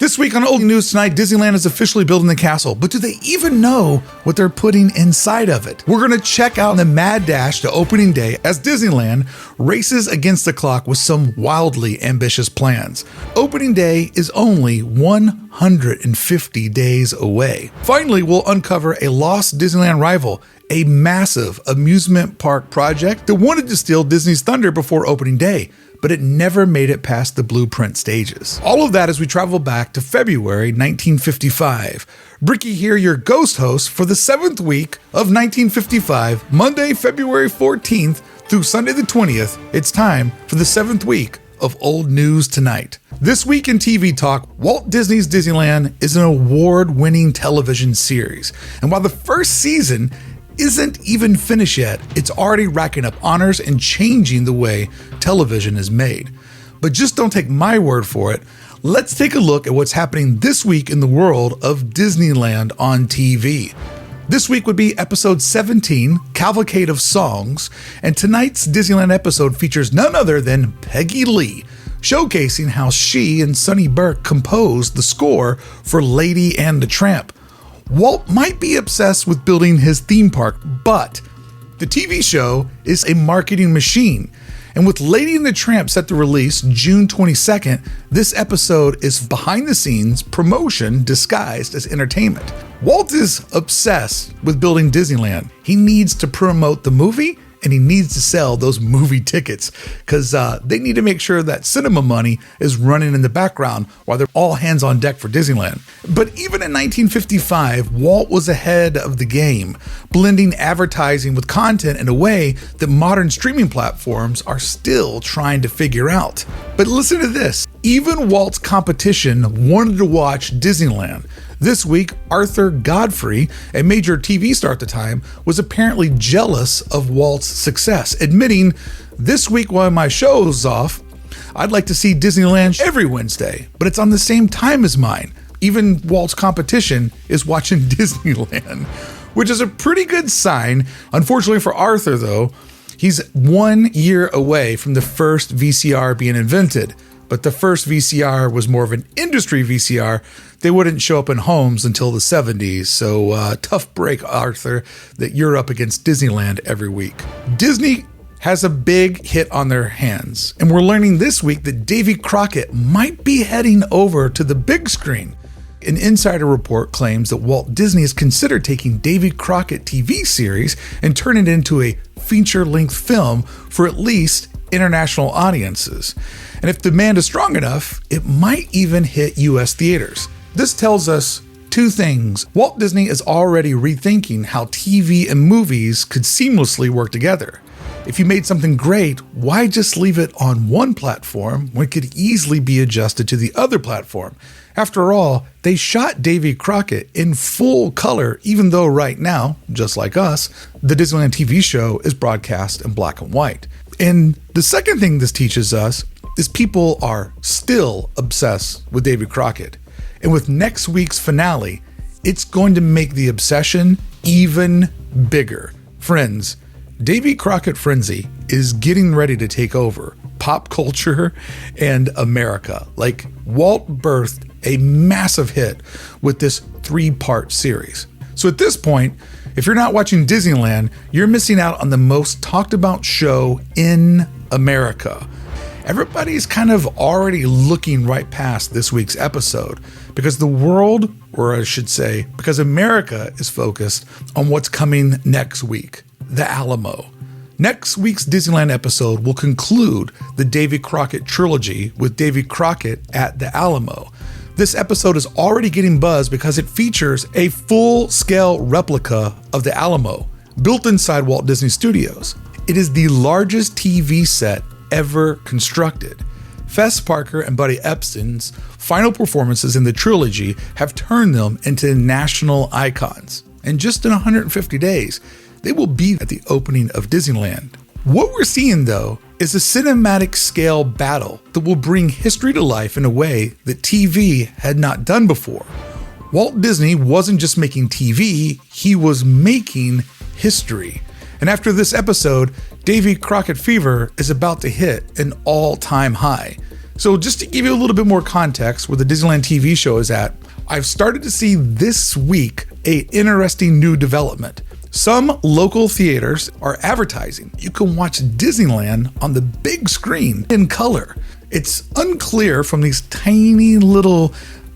This week on Old News Tonight, Disneyland is officially building the castle, but do they even know what they're putting inside of it? We're going to check out the mad dash to opening day as Disneyland races against the clock with some wildly ambitious plans. Opening day is only 150 days away. Finally, we'll uncover a lost Disneyland rival, a massive amusement park project that wanted to steal Disney's thunder before opening day, but it never made it past the blueprint stages. All of that as we travel back to February 1955. Brickey here, your ghost host for the 7th week of 1955, Monday, February 14th through Sunday the 20th. It's time for the 7th week of Old News Tonight. This week in TV talk, Walt Disney's Disneyland is an award-winning television series. And while the first season isn't even finished yet, it's already racking up honors and changing the way television is made. But just don't take my word for it. Let's take a look at what's happening this week in the world of Disneyland on TV. This week would be episode 17, Cavalcade of Songs, and tonight's Disneyland episode features none other than Peggy Lee, showcasing how she and Sonny Burke composed the score for Lady and the Tramp. Walt might be obsessed with building his theme park, but the TV show is a marketing machine. And with Lady and the Tramp set to release June 22nd, this episode is behind the scenes promotion disguised as entertainment. Walt is obsessed with building Disneyland. He needs to promote the movie, and he needs to sell those movie tickets because they need to make sure that cinema money is running in the background while they're all hands on deck for Disneyland. But even in 1955, Walt was ahead of the game, blending advertising with content in a way that modern streaming platforms are still trying to figure out. But listen to this. Even Walt's competition wanted to watch Disneyland. This week, Arthur Godfrey, a major TV star at the time, was apparently jealous of Walt's success, admitting, "This week while my show's off, I'd like to see Disneyland every Wednesday, but it's on the same time as mine. Even Walt's competition is watching Disneyland," which is a pretty good sign. Unfortunately for Arthur, though, he's 1 year away from the first VCR being invented. But the first VCR was more of an industry VCR. They wouldn't show up in homes until the 70s. So tough break, Arthur, that you're up against Disneyland every week. Disney has a big hit on their hands. And we're learning this week that Davy Crockett might be heading over to the big screen. An insider report claims that Walt Disney has considered taking Davy Crockett TV series and turning it into a feature-length film for at least international audiences. And if demand is strong enough, it might even hit US theaters. This tells us two things. Walt Disney is already rethinking how TV and movies could seamlessly work together. If you made something great, why just leave it on one platform when it could easily be adjusted to the other platform? After all, they shot Davy Crockett in full color, even though right now, just like us, the Disneyland TV show is broadcast in black and white. And the second thing this teaches us is people are still obsessed with Davy Crockett. And with next week's finale, it's going to make the obsession even bigger. Friends, Davy Crockett Frenzy is getting ready to take over pop culture and America. Like, Walt birthed a massive hit with this 3-part series. So at this point, if you're not watching Disneyland, you're missing out on the most talked about show in America. Everybody's kind of already looking right past this week's episode because the world, or I should say, because America is focused on what's coming next week, the Alamo. Next week's Disneyland episode will conclude the Davy Crockett trilogy with Davy Crockett at the Alamo. This episode is already getting buzz because it features a full-scale replica of the Alamo, built inside Walt Disney Studios. It is the largest TV set ever constructed. Fess Parker and Buddy Epson's final performances in the trilogy have turned them into national icons. And just in 150 days, they will be at the opening of Disneyland. What we're seeing, though, is a cinematic scale battle that will bring history to life in a way that TV had not done before. Walt Disney wasn't just making TV, he was making history. And after this episode, Davy Crockett fever is about to hit an all-time high. So just to give you a little bit more context where the Disneyland TV show is at, I've started to see this week an interesting new development. Some local theaters are advertising you can watch Disneyland on the big screen in color. It's unclear from these tiny little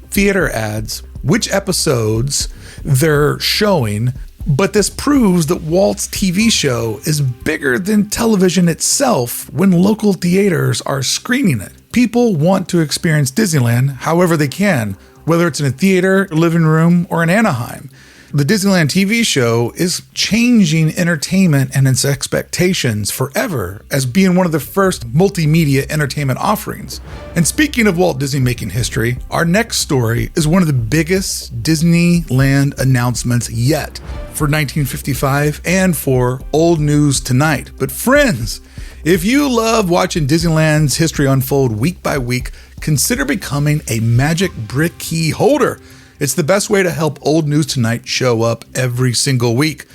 theater ads which episodes they're showing, but this proves that Walt's TV show is bigger than television itself when local theaters are screening it. People want to experience Disneyland however they can, whether it's in a theater, living room, or in Anaheim. The Disneyland TV show is changing entertainment and its expectations forever as being one of the first multimedia entertainment offerings. And speaking of Walt Disney making history, our next story is one of the biggest Disneyland announcements yet for 1955 and for Old News Tonight. But friends, if you love watching Disneyland's history unfold week by week, consider becoming a Magic Brickey holder. It's the best way to help Old News Tonight show up every single week.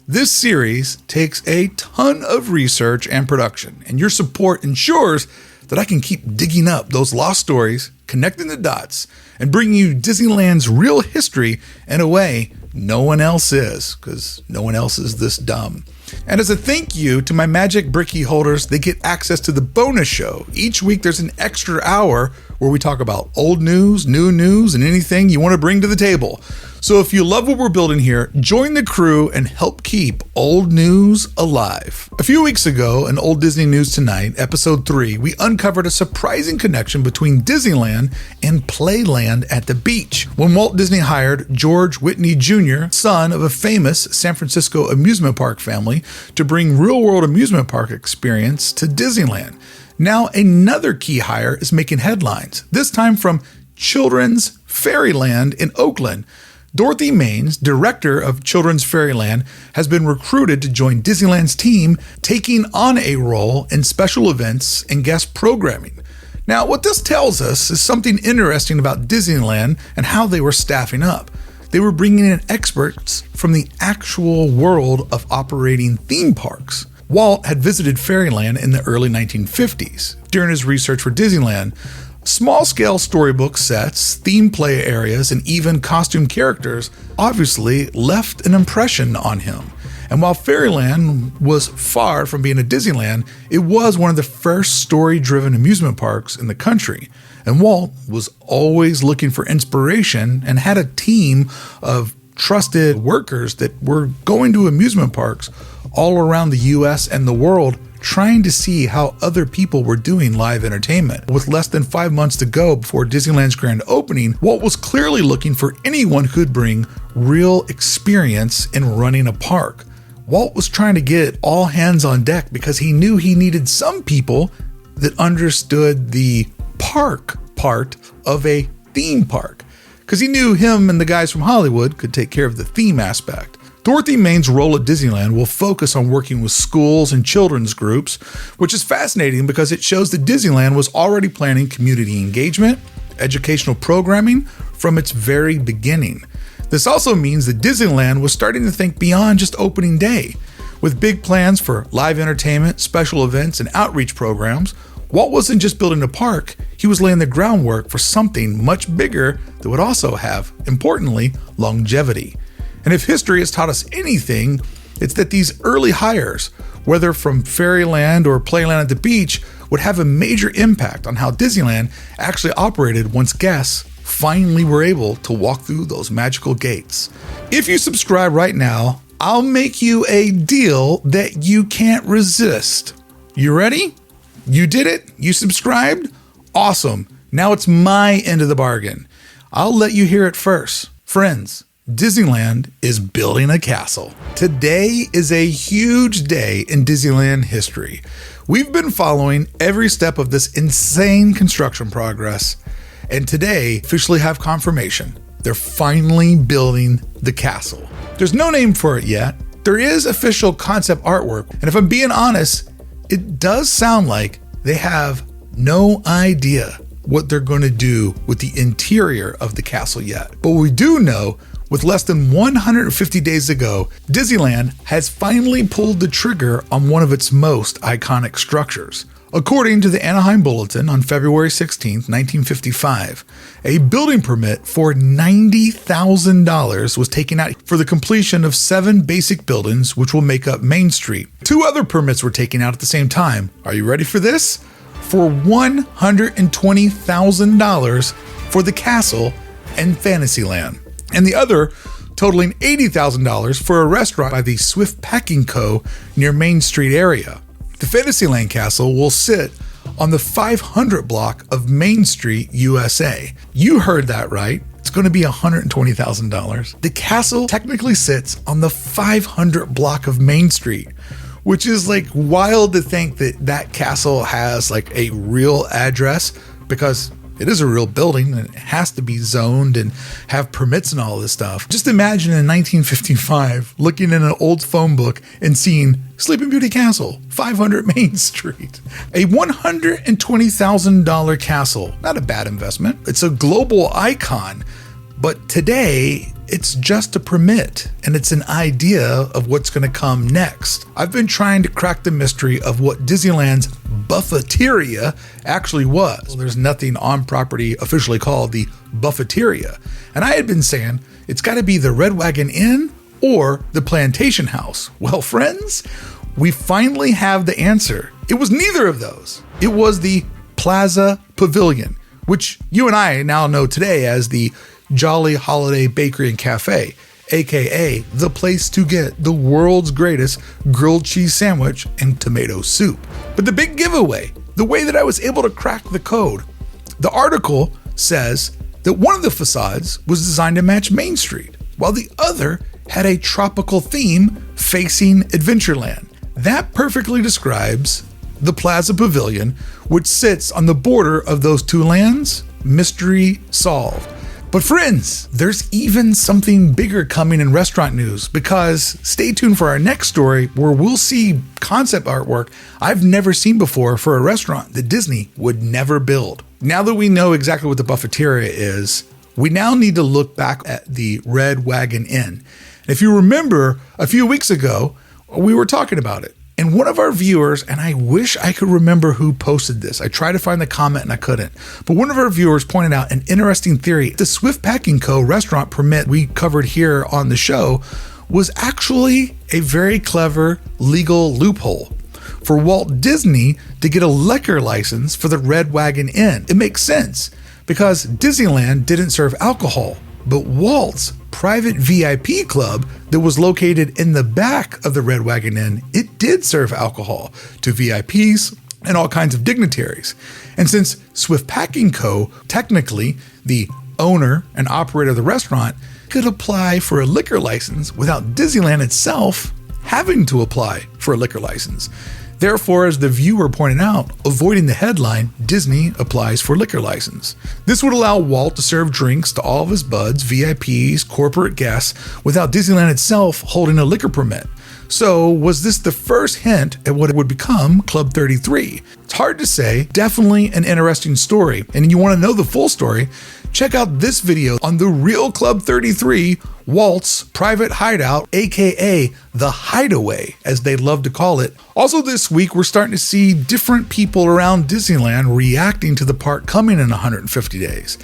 This series takes a ton of research and production, and your support ensures that I can keep digging up those lost stories, connecting the dots, and bringing you Disneyland's real history in a way no one else is, because no one else is this dumb. And as a thank you to my Magic Brickey holders, they get access to the bonus show. Each week there's an extra hour where we talk about old news, new news, and anything you want to bring to the table. So if you love what we're building here, join the crew and help keep old news alive. A few weeks ago in Old Disney News Tonight, episode 3, we uncovered a surprising connection between Disneyland and Playland at the beach when Walt Disney hired George Whitney Jr., son of a famous San Francisco amusement park family, to bring real-world amusement park experience to Disneyland. Now another key hire is making headlines, this time from Children's Fairyland in Oakland. Dorothy Maines, director of Children's Fairyland, has been recruited to join Disneyland's team, taking on a role in special events and guest programming. Now, what this tells us is something interesting about Disneyland and how they were staffing up. They were bringing in experts from the actual world of operating theme parks. Walt had visited Fairyland in the early 1950s. During his research for Disneyland, small-scale storybook sets, theme play areas, and even costume characters obviously left an impression on him. And while Fairyland was far from being a Disneyland, it was one of the first story-driven amusement parks in the country. And Walt was always looking for inspiration and had a team of trusted workers that were going to amusement parks all around the US and the world, trying to see how other people were doing live entertainment. With less than 5 months to go before Disneyland's grand opening, Walt was clearly looking for anyone who could bring real experience in running a park. Walt was trying to get all hands on deck because he knew he needed some people that understood the park part of a theme park, because he knew him and the guys from Hollywood could take care of the theme aspect. Dorothy Maines' role at Disneyland will focus on working with schools and children's groups, which is fascinating because it shows that Disneyland was already planning community engagement, educational programming from its very beginning. This also means that Disneyland was starting to think beyond just opening day. With big plans for live entertainment, special events, and outreach programs, Walt wasn't just building a park, he was laying the groundwork for something much bigger that would also have, importantly, longevity. And if history has taught us anything, it's that these early hires, whether from Fairyland or Playland at the beach, would have a major impact on how Disneyland actually operated once guests finally were able to walk through those magical gates. If you subscribe right now, I'll make you a deal that you can't resist. You ready? You did it? You subscribed? Awesome. Now it's my end of the bargain. I'll let you hear it first. Friends, Disneyland is building a castle. Today is a huge day in Disneyland history. We've been following every step of this insane construction progress, and today officially have confirmation. They're finally building the castle. There's no name for it yet. There is official concept artwork, and if I'm being honest, it does sound like they have no idea what they're going to do with the interior of the castle yet. But we do know, with less than 150 days to go, Disneyland has finally pulled the trigger on one of its most iconic structures. According to the Anaheim Bulletin on February 16, 1955, a building permit for $90,000 was taken out for the completion of 7 basic buildings which will make up Main Street. 2 other permits were taken out at the same time. Are you ready for this? For $120,000 for the castle and Fantasyland, and the other totaling $80,000 for a restaurant by the Swift Packing Co. near Main Street area. The Fantasyland Castle will sit on the 500 block of Main Street, USA. You heard that right. It's going to be $120,000. The castle technically sits on the 500 block of Main Street, which is like wild to think that that castle has like a real address, because it is a real building and it has to be zoned and have permits and all this stuff. Just imagine in 1955 looking in an old phone book and seeing Sleeping Beauty Castle, 500 Main Street. A $120,000 castle, not a bad investment. It's a global icon, but today it's just a permit and it's an idea of what's going to come next. I've been trying to crack the mystery of what Disneyland's Buffeteria actually was. Well, there's nothing on property officially called the Buffeteria. And I had been saying it's got to be the Red Wagon Inn or the Plantation House. Well, friends, we finally have the answer. It was neither of those. It was the Plaza Pavilion, which you and I now know today as the Jolly Holiday Bakery and Cafe, aka the place to get the world's greatest grilled cheese sandwich and tomato soup. But the big giveaway, the way that I was able to crack the code, the article says that one of the facades was designed to match Main Street, while the other had a tropical theme facing Adventureland. That perfectly describes the Plaza Pavilion, which sits on the border of those 2 lands. Mystery solved. But friends, there's even something bigger coming in restaurant news, because stay tuned for our next story where we'll see concept artwork I've never seen before for a restaurant that Disney would never build. Now that we know exactly what the Buffeteria is, we now need to look back at the Red Wagon Inn. And if you remember, a few weeks ago, we were talking about it. And one of our viewers, and I wish I could remember who posted this. I tried to find the comment and I couldn't. But one of our viewers pointed out an interesting theory. The Swift Packing Co. restaurant permit we covered here on the show was actually a very clever legal loophole for Walt Disney to get a liquor license for the Red Wagon Inn. It makes sense because Disneyland didn't serve alcohol, but Walt's private VIP club that was located in the back of the Red Wagon Inn, it did serve alcohol to VIPs and all kinds of dignitaries. And since Swift Packing Co., technically the owner and operator of the restaurant, could apply for a liquor license without Disneyland itself having to apply for a liquor license. Therefore, as the viewer pointed out, avoiding the headline, Disney applies for liquor license. This would allow Walt to serve drinks to all of his buds, VIPs, corporate guests, without Disneyland itself holding a liquor permit. So was this the first hint at what it would become Club 33? It's hard to say, definitely an interesting story. And you want to know the full story? Check out this video on the real Club 33, Walt's private hideout, aka the Hideaway, as they love to call it. Also this week, we're starting to see different people around Disneyland reacting to the park coming in 150 days.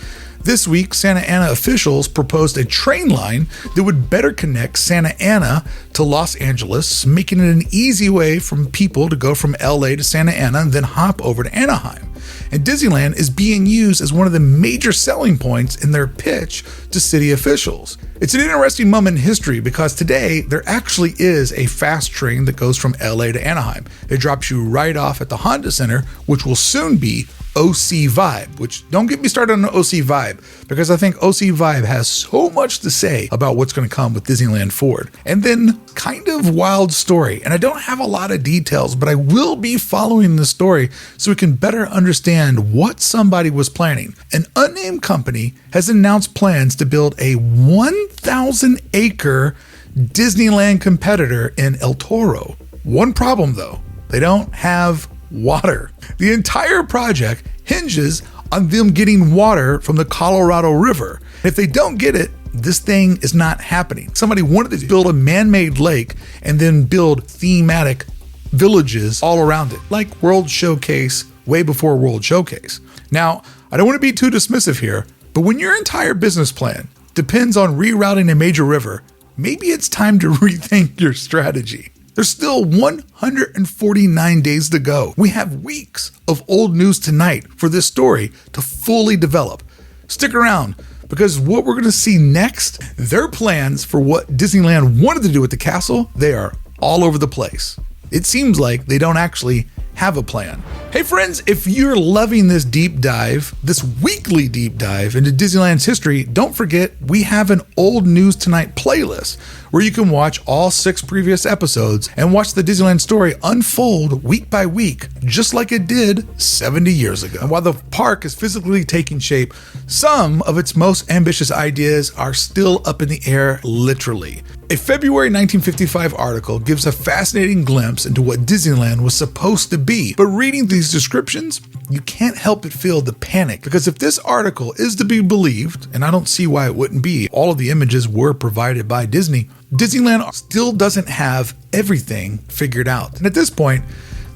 This week, Santa Ana officials proposed a train line that would better connect Santa Ana to Los Angeles, making it an easy way for people to go from LA to Santa Ana and then hop over to Anaheim. And Disneyland is being used as one of the major selling points in their pitch to city officials. It's an interesting moment in history because today there actually is a fast train that goes from LA to Anaheim. It drops you right off at the Honda Center, which will soon be OC Vibe, which don't get me started on OC Vibe because I think OC Vibe has so much to say about what's going to come with Disneyland Forward. And then kind of wild story, and I don't have a lot of details, but I will be following the story so we can better understand what somebody was planning. An unnamed company has announced plans to build a 1,000-acre Disneyland competitor in El Toro. One problem though, they don't have water. The entire project hinges on them getting water from the Colorado River. If they don't get it, this thing is not happening. Somebody wanted to build a man-made lake and then build thematic villages all around it, like World Showcase, way before World Showcase. Now, I don't want to be too dismissive here, but when your entire business plan depends on rerouting a major river, maybe it's time to rethink your strategy. There's still 149 days to go. We have weeks of old news tonight for this story to fully develop. Stick around, because what we're going to see next, their plans for what Disneyland wanted to do with the castle, they are all over the place. It seems like they don't actually have a plan. Hey friends, if you're loving this deep dive, this weekly deep dive into Disneyland's history, don't forget we have an Old News Tonight playlist where you can watch all 6 previous episodes and watch the Disneyland story unfold week by week, just like it did 70 years ago. And while the park is physically taking shape, some of its most ambitious ideas are still up in the air, literally. A February 1955 article gives a fascinating glimpse into what Disneyland was supposed to be, but reading these descriptions, you can't help but feel the panic, because if this article is to be believed, and I don't see why it wouldn't be, all of the images were provided by Disney, Disneyland still doesn't have everything figured out. And at this point,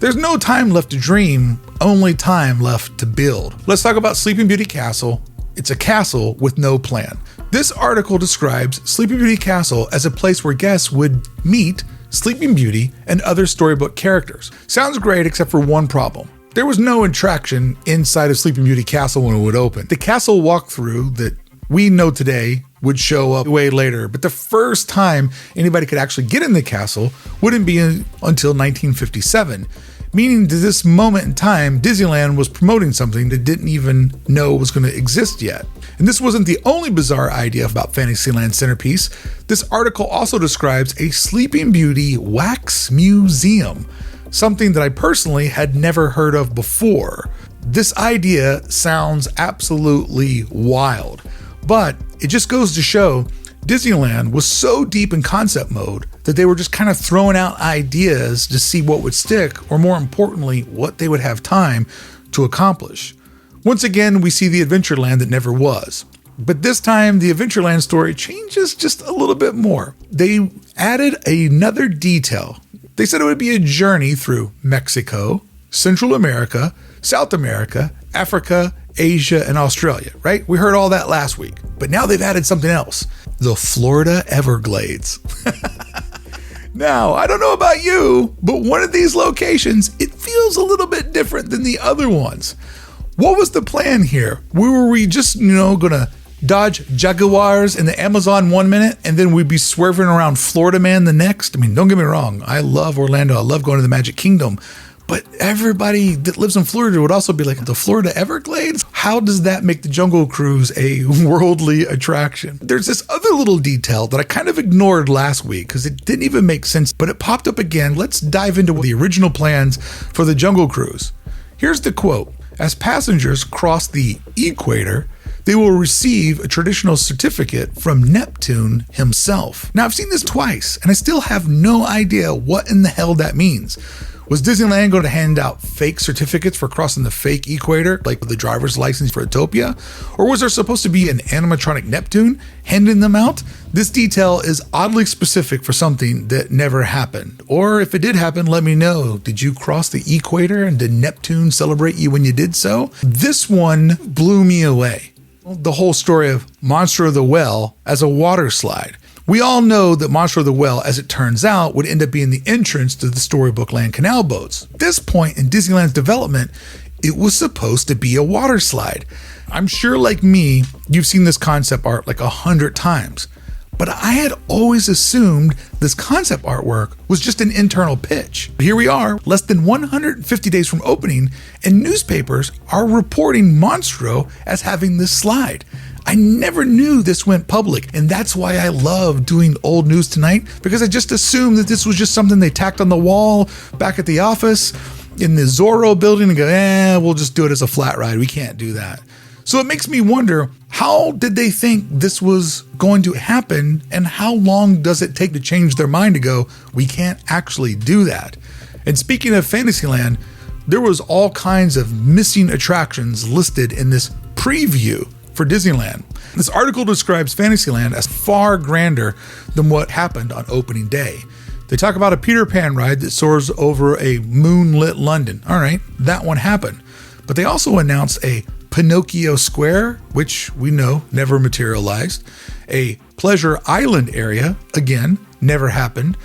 there's no time left to dream, only time left to build. Let's talk about Sleeping Beauty Castle. It's a castle with no plan. This article describes Sleeping Beauty Castle as a place where guests would meet Sleeping Beauty and other storybook characters. Sounds great, except for one problem. There was no attraction inside of Sleeping Beauty Castle when it would open. The castle walkthrough that we know today would show up way later, but the first time anybody could actually get in the castle wouldn't be until 1957. Meaning to this moment in time, Disneyland was promoting something they didn't even know was going to exist yet. And this wasn't the only bizarre idea about Fantasyland Centerpiece. This article also describes a Sleeping Beauty wax museum, something that I personally had never heard of before. This idea sounds absolutely wild, but it just goes to show Disneyland was so deep in concept mode that they were just kind of throwing out ideas to see what would stick, or more importantly, what they would have time to accomplish. Once again, we see the Adventureland that never was. But this time, the Adventureland story changes just a little bit more. They added another detail. They said it would be a journey through Mexico, Central America, South America, Africa, Asia, and Australia, right? We heard all that last week. But now they've added something else. The Florida Everglades. Now, I don't know about you, but one of these locations, it feels a little bit different than the other ones. What was the plan here? Were we just, gonna dodge jaguars in the Amazon 1 minute and then we'd be swerving around Florida Man the next? I mean, don't get me wrong. I love Orlando. I love going to the Magic Kingdom. But everybody that lives in Florida would also be like, the Florida Everglades? How does that make the Jungle Cruise a worldly attraction? There's this other little detail that I kind of ignored last week because it didn't even make sense, but it popped up again. Let's dive into the original plans for the Jungle Cruise. Here's the quote. As passengers cross the equator, they will receive a traditional certificate from Neptune himself. Now, I've seen this twice, and I still have no idea what in the hell that means. Was Disneyland going to hand out fake certificates for crossing the fake equator, like the driver's license for Utopia? Or was there supposed to be an animatronic Neptune handing them out? This detail is oddly specific for something that never happened. Or if it did happen, let me know. Did you cross the equator and did Neptune celebrate you when you did so? This one blew me away. The whole story of Monster of the Well as a water slide. We all know that Monster of the Well, as it turns out, would end up being the entrance to the Storybook Land canal boats. At this point in Disneyland's development, it was supposed to be a water slide. I'm sure, like me, you've seen this concept art like 100 times. But I had always assumed this concept artwork was just an internal pitch. But here we are, less than 150 days from opening, and newspapers are reporting Monstro as having this slide. I never knew this went public, and that's why I love doing Old News Tonight, because I just assumed that this was just something they tacked on the wall back at the office in the Zorro building and go, we'll just do it as a flat ride. We can't do that. So it makes me wonder, how did they think this was going to happen, and how long does it take to change their mind to go, we can't actually do that? And speaking of Fantasyland, there was all kinds of missing attractions listed in this preview for Disneyland. This article describes Fantasyland as far grander than what happened on opening day. They talk about a Peter Pan ride that soars over a moonlit London. All right, that one happened. But they also announced a Pinocchio Square, which we know never materialized, a Pleasure Island area, again, never happened,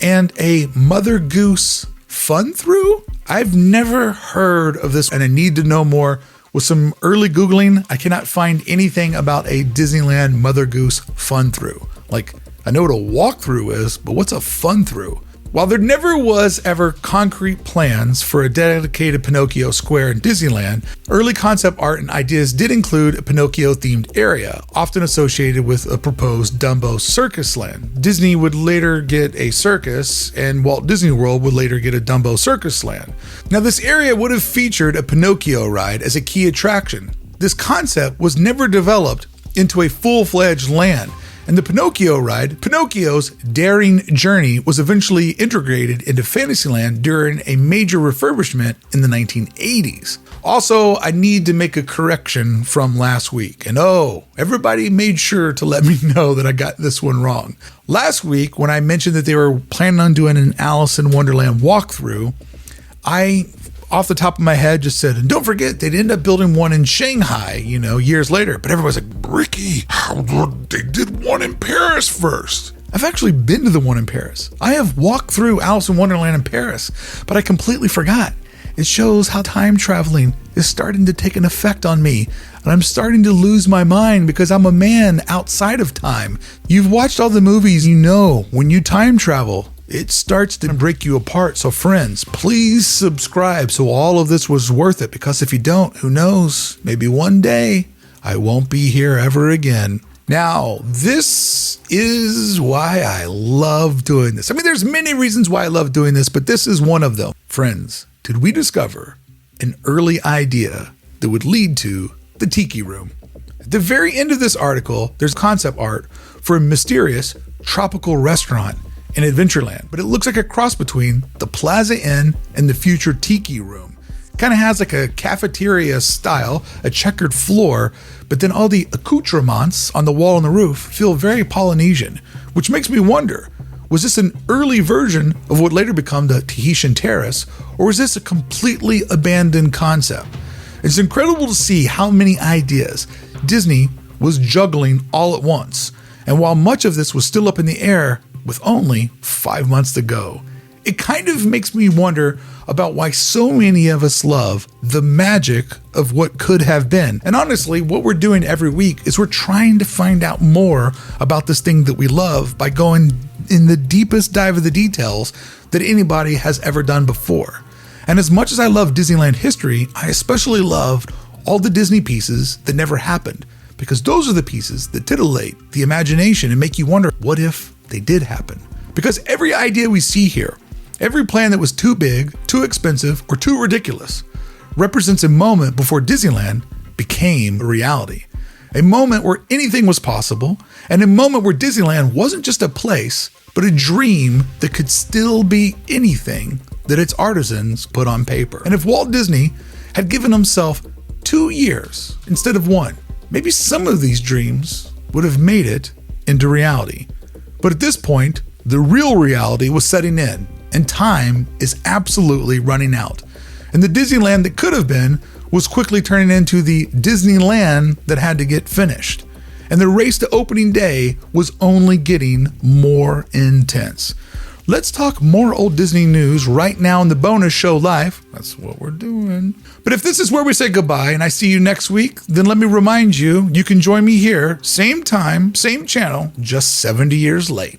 and a Mother Goose Fun Through? I've never heard of this and I need to know more. With some early Googling, I cannot find anything about a Disneyland Mother Goose Fun Through. Like, I know what a walkthrough is, but what's a fun through? While there never was ever concrete plans for a dedicated Pinocchio Square in Disneyland, early concept art and ideas did include a Pinocchio-themed area, often associated with a proposed Dumbo circus land. Disney would later get a circus, and Walt Disney World would later get a Dumbo circus land. Now, this area would have featured a Pinocchio ride as a key attraction. This concept was never developed into a full-fledged land. And the Pinocchio ride, Pinocchio's Daring Journey, was eventually integrated into Fantasyland during a major refurbishment in the 1980s. Also, I need to make a correction from last week. And everybody made sure to let me know that I got this one wrong. Last week, when I mentioned that they were planning on doing an Alice in Wonderland walkthrough, I, off the top of my head, just said, and don't forget, they'd end up building one in Shanghai, years later. But everybody's like, Brickey, they did one in Paris first. I've actually been to the one in Paris. I have walked through Alice in Wonderland in Paris, but I completely forgot. It shows how time traveling is starting to take an effect on me, and I'm starting to lose my mind because I'm a man outside of time. You've watched all the movies, when you time travel, it starts to break you apart. So friends, please subscribe so all of this was worth it, because if you don't, who knows, maybe one day I won't be here ever again. Now, this is why I love doing this. I mean, there's many reasons why I love doing this, but this is one of them. Friends, did we discover an early idea that would lead to the Tiki Room? At the very end of this article, there's concept art for a mysterious tropical restaurant in Adventureland, but it looks like a cross between the Plaza Inn and the future Tiki Room. Kind of has like a cafeteria style, a checkered floor, but then all the accoutrements on the wall and the roof feel very Polynesian, which makes me wonder, was this an early version of what later became the Tahitian Terrace, or was this a completely abandoned concept? It's incredible to see how many ideas Disney was juggling all at once, and while much of this was still up in the air, with only 5 months to go. It kind of makes me wonder about why so many of us love the magic of what could have been. And honestly, what we're doing every week is we're trying to find out more about this thing that we love by going in the deepest dive of the details that anybody has ever done before. And as much as I love Disneyland history, I especially loved all the Disney pieces that never happened, because those are the pieces that titillate the imagination and make you wonder, what if they did happen? Because every idea we see here, every plan that was too big, too expensive, or too ridiculous represents a moment before Disneyland became a reality. A moment where anything was possible, and a moment where Disneyland wasn't just a place, but a dream that could still be anything that its artisans put on paper. And if Walt Disney had given himself 2 years instead of 1, maybe some of these dreams would have made it into reality. But at this point, the real reality was setting in, and time is absolutely running out. And the Disneyland that could have been was quickly turning into the Disneyland that had to get finished. And the race to opening day was only getting more intense. Let's talk more old Disney news right now in the bonus show live. That's what we're doing. But if this is where we say goodbye and I see you next week, then let me remind you, you can join me here, same time, same channel, just 70 years late.